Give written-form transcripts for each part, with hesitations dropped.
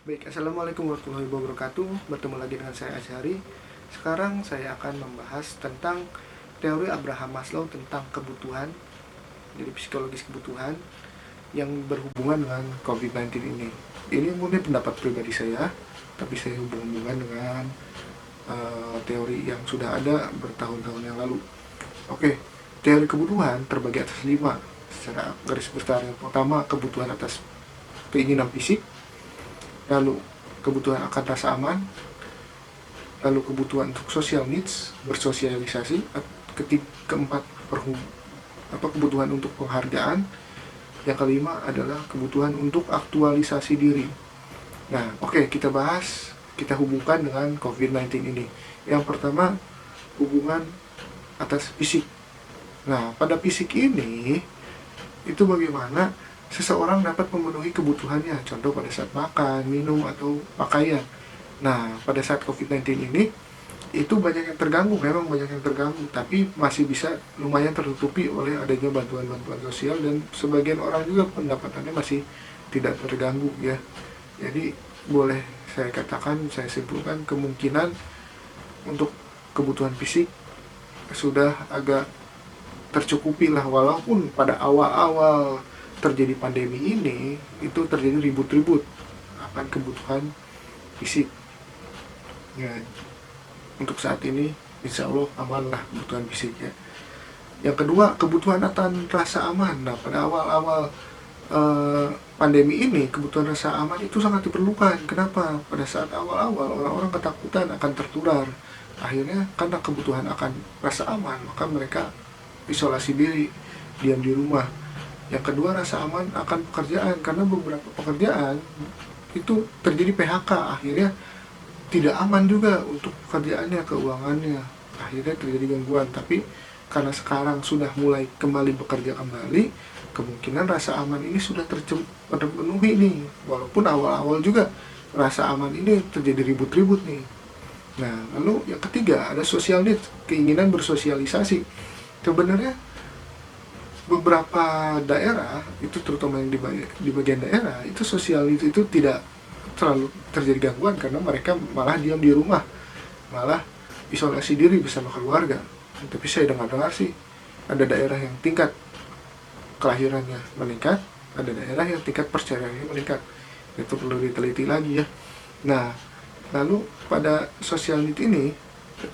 Baik, Assalamualaikum warahmatullahi wabarakatuh. Bertemu lagi dengan saya Asyari. Sekarang saya akan membahas tentang teori Abraham Maslow tentang kebutuhan, jadi psikologis kebutuhan yang berhubungan dengan COVID-19 ini. Ini murni pendapat pribadi saya, tapi saya hubung-hubungkan dengan teori yang sudah ada bertahun-tahun yang lalu. Oke, teori kebutuhan terbagi atas 5 secara garis besar. Yang pertama, kebutuhan atas keinginan fisik, lalu kebutuhan akan rasa aman, lalu kebutuhan untuk social needs, bersosialisasi, keempat kebutuhan untuk penghargaan, yang kelima adalah kebutuhan untuk aktualisasi diri. Nah, oke, kita bahas, kita hubungkan dengan COVID-19 ini. Yang pertama, hubungan atas fisik. Nah, pada fisik ini itu bagaimana seseorang dapat memenuhi kebutuhannya, contoh pada saat makan, minum, atau pakaian. Nah, pada saat COVID-19 ini, itu banyak yang terganggu, memang banyak yang terganggu, tapi masih bisa lumayan tertutupi oleh adanya bantuan-bantuan sosial, dan sebagian orang juga pendapatannya masih tidak terganggu ya. Jadi, boleh saya katakan, saya simpulkan kemungkinan untuk kebutuhan fisik sudah agak tercukupi lah, walaupun pada awal-awal terjadi pandemi ini itu terjadi ribut-ribut akan kebutuhan fisik ya. Untuk saat ini insya Allah aman lah kebutuhan fisik ya. Yang kedua, kebutuhan akan rasa aman. Nah, pada awal-awal pandemi ini kebutuhan rasa aman itu sangat diperlukan. Kenapa? Pada saat awal-awal orang-orang ketakutan akan tertular, akhirnya karena kebutuhan akan rasa aman maka mereka isolasi diri, diam di rumah. Yang kedua, rasa aman akan pekerjaan, karena beberapa pekerjaan itu terjadi PHK, akhirnya tidak aman juga untuk pekerjaannya, keuangannya, akhirnya terjadi gangguan. Tapi karena sekarang sudah mulai kembali bekerja kembali, kemungkinan rasa aman ini sudah terpenuhi nih, walaupun awal-awal juga rasa aman ini terjadi ribut-ribut nih. Nah, lalu yang ketiga ada social need, keinginan bersosialisasi. Sebenarnya beberapa daerah itu, terutama yang di bagian daerah itu, sosial itu tidak terlalu terjadi gangguan karena mereka malah diam di rumah, malah isolasi diri bersama keluarga. Tapi saya dengar-dengar sih ada daerah yang tingkat kelahirannya meningkat, ada daerah yang tingkat perceraiannya meningkat. Itu perlu diteliti lagi ya. Nah, lalu pada sosial need ini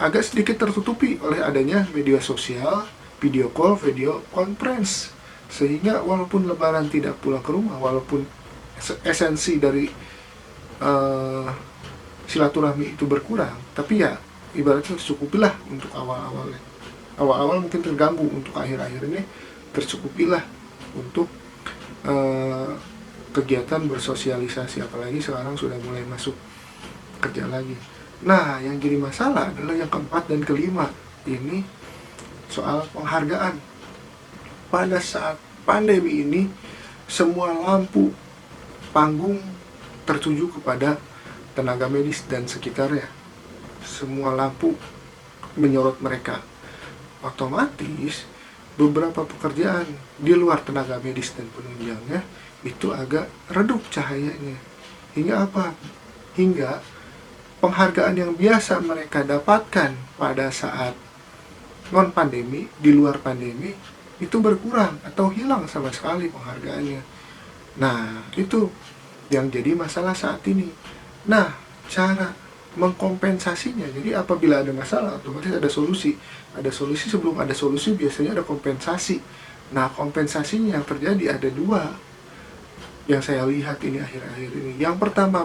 agak sedikit tertutupi oleh adanya media sosial, video call, video conference, sehingga walaupun lebaran tidak pulang ke rumah, walaupun esensi dari silaturahmi itu berkurang, tapi ya ibaratnya tercukupilah untuk awal-awal mungkin terganggu, untuk akhir-akhir ini tercukupilah untuk kegiatan bersosialisasi, apalagi sekarang sudah mulai masuk kerja lagi. Nah, yang jadi masalah adalah yang keempat dan kelima ini, soal penghargaan. Pada saat pandemi ini, semua lampu panggung tertuju kepada tenaga medis dan sekitarnya. Semua lampu menyorot mereka. Otomatis beberapa pekerjaan di luar tenaga medis dan penunjangnya itu agak redup cahayanya. Hingga apa? Hingga penghargaan yang biasa mereka dapatkan pada saat non pandemi, di luar pandemi, itu berkurang atau hilang sama sekali penghargaannya. Nah, itu yang jadi masalah saat ini. Nah, cara mengkompensasinya, jadi apabila ada masalah otomatis ada solusi. Ada solusi, sebelum ada solusi biasanya ada kompensasi. Nah, kompensasinya yang terjadi ada dua yang saya lihat ini akhir-akhir ini. Yang pertama,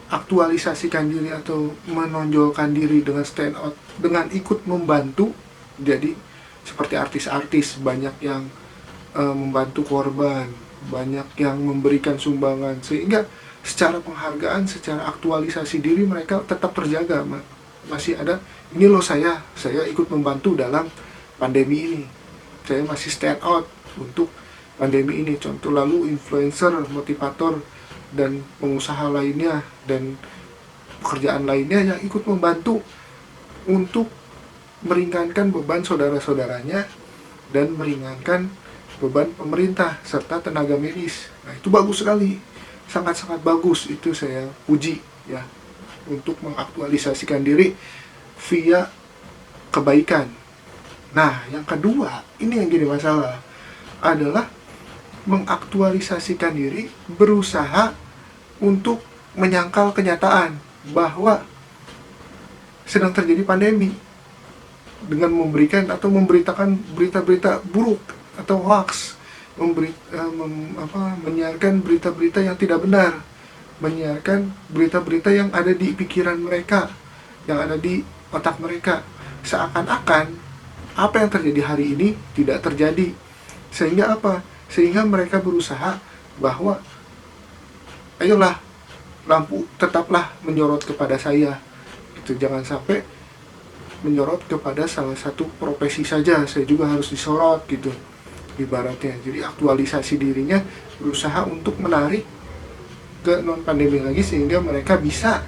aktualisasikan diri atau menonjolkan diri dengan stand out, dengan ikut membantu. Jadi seperti artis-artis banyak yang membantu korban, banyak yang memberikan sumbangan, sehingga secara penghargaan, secara aktualisasi diri mereka tetap terjaga. Masih ada, ini loh saya ikut membantu dalam pandemi ini, saya masih stand out untuk pandemi ini. Contoh, lalu influencer, motivator, dan pengusaha lainnya dan pekerjaan lainnya yang ikut membantu untuk meringankan beban saudara-saudaranya dan meringankan beban pemerintah serta tenaga medis. Nah, itu bagus sekali. sangat-sangat bagus, itu saya puji ya, untuk mengaktualisasikan diri via kebaikan. Nah, yang kedua, ini yang jadi masalah, adalah mengaktualisasikan diri, berusaha untuk menyangkal kenyataan bahwa sedang terjadi pandemi dengan memberikan atau memberitakan berita-berita buruk atau hoax, menyiarkan berita-berita yang tidak benar, menyiarkan berita-berita yang ada di pikiran mereka, yang ada di otak mereka, seakan-akan apa yang terjadi hari ini tidak terjadi. Sehingga apa? Sehingga mereka berusaha bahwa ayolah, lampu tetaplah menyorot kepada saya, itu jangan sampai menyorot kepada salah satu profesi saja, saya juga harus disorot gitu ibaratnya. Jadi aktualisasi dirinya, berusaha untuk menarik ke non pandemi lagi, sehingga mereka bisa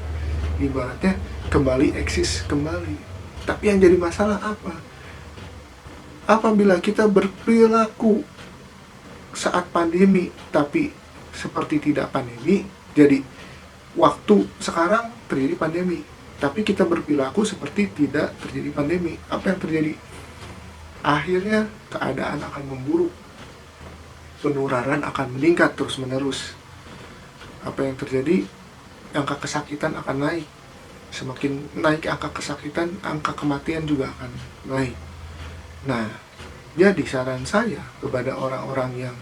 ibaratnya kembali eksis kembali. Tapi yang jadi masalah apa? Apabila kita berperilaku saat pandemi tapi seperti tidak pandemi, jadi waktu sekarang terjadi pandemi tapi kita berperilaku seperti tidak terjadi pandemi, apa yang terjadi? Akhirnya keadaan akan memburuk, penularan akan meningkat terus-menerus. Apa yang terjadi? Angka kesakitan akan naik. Semakin naik angka kesakitan, angka kematian juga akan naik. Nah, jadi saran saya kepada orang-orang yang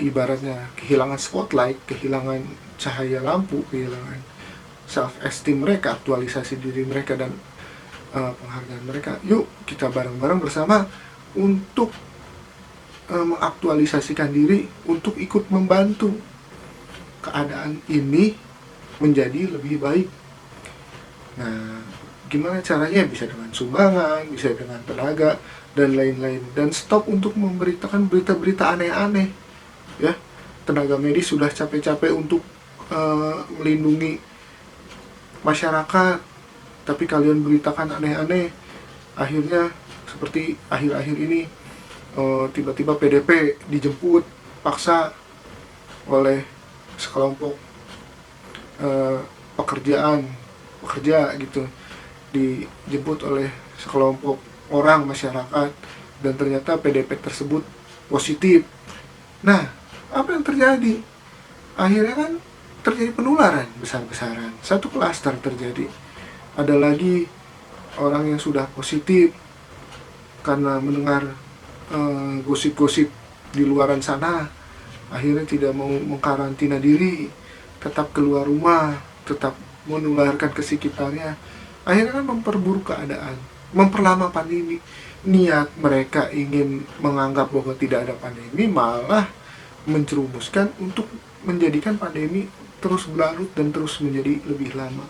ibaratnya kehilangan spotlight, kehilangan cahaya lampu, kehilangan self-esteem mereka, aktualisasi diri mereka, dan penghargaan mereka, yuk kita bareng-bareng bersama untuk mengaktualisasikan diri, untuk ikut membantu keadaan ini menjadi lebih baik. Nah, gimana caranya? Bisa dengan sumbangan, bisa dengan tenaga, dan lain-lain. Dan stop untuk memberitakan berita-berita aneh-aneh ya. Tenaga medis sudah capek-capek untuk melindungi masyarakat, tapi kalian beritakan aneh-aneh. Akhirnya seperti akhir-akhir ini, tiba-tiba PDP dijemput paksa oleh sekelompok pekerja gitu, dijemput oleh sekelompok orang masyarakat, dan ternyata PDP tersebut positif. Nah, apa yang terjadi? Akhirnya kan terjadi penularan besar-besaran, satu klaster terjadi. Ada lagi orang yang sudah positif karena mendengar gosip-gosip di luaran sana, akhirnya tidak mau mengkarantina diri, tetap keluar rumah, tetap menularkan ke sekitarnya. Akhirnya kan memperburuk keadaan, memperlama pandemi. Niat mereka ingin menganggap bahwa tidak ada pandemi, malah mencerumuskan untuk menjadikan pandemi terus berlarut dan terus menjadi lebih lama.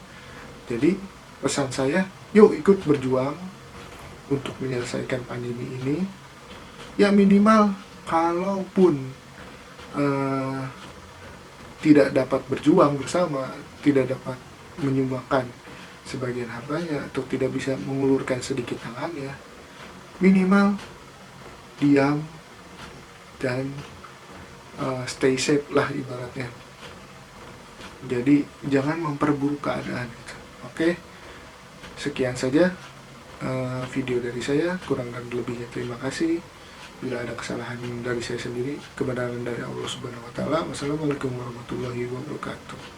Jadi pesan saya, yuk ikut berjuang untuk menyelesaikan pandemi ini. Ya minimal, kalaupun tidak dapat berjuang bersama, tidak dapat menyumbangkan sebagian hartanya, atau tidak bisa mengulurkan sedikit tangannya, minimal diam dan stay safe lah ibaratnya. Jadi jangan memperburuk keadaan. Oke, sekian saja video dari saya, kurang dan lebihnya terima kasih. Bila ada kesalahan dari saya sendiri, kebenaran dari Allah Subhanahu wa Ta'ala. Wassalamualaikum warahmatullahi wabarakatuh.